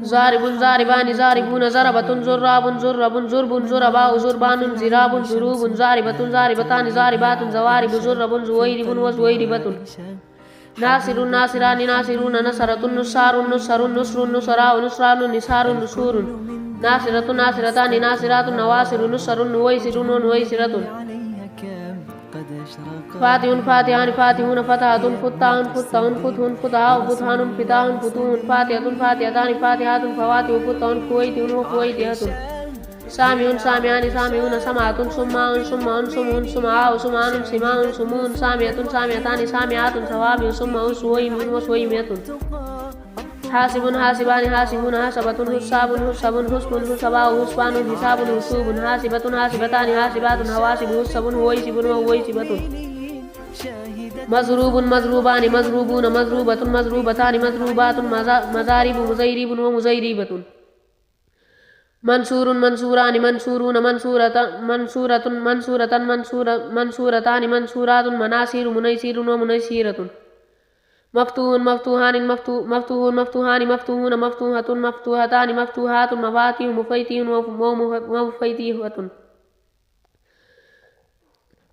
زارب زاربان زاربون زربة زراب زرب زرب زرباء زربان زراب زروب زاربة زاربتان زاربات زوارب زرب زويرب وزويربة ناصر ناصران ناصرون نصرة نصار نصر نصر نصراء نصران نصار نصور ناصرة ناصرتان ناصرات نواصر نصر نويسر نويسرة فاتح فاتحان فاتحون فتحة فتاح فتح فتح فتحاء فتحان فتاح فتوح فاتحة فاتحتان فاتحات فواتح فتح فويتح وفويتحة سامع سامعان سامعون سمعة سماع سمع سمع سمعاء سمعان سماع سمون سامعة سامعتان سامعات سوامع سمع سويم وسويمية حاسب حاسبان حاسبون حسبة حساب حسب حسب حسباء حسبان حساب حسوب حاسبة حاسبتان حاسبات حواسب حسب هويسب وهويسبة مضروب مضروبان مضروبون مضروبة مضروبتان مضروبات مضارب مزيرب ومزيربة منصور منصوران منصورون منصورة منصورتان منصورات مناصير منيسير ومنيسيرة مفتوح مفتوحان مفتوح مفتوحان مفتوحون مفتوحة مفتوحتان مفتوحات مفاتيح مفيتيح ومفيتيحة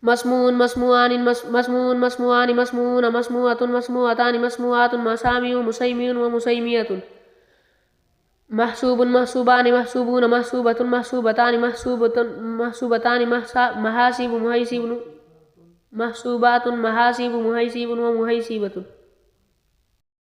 مسموع مسموعان مسموع مسموعان مسموعون مسموعة مسموعتان مسموعات مسامع مسيمع ومسيمية محسوب محسوبان محسوبون محسوبة محسوبتان محسوبتان محاسب محيسب محسوبات محاسب محيسب ومحيسبة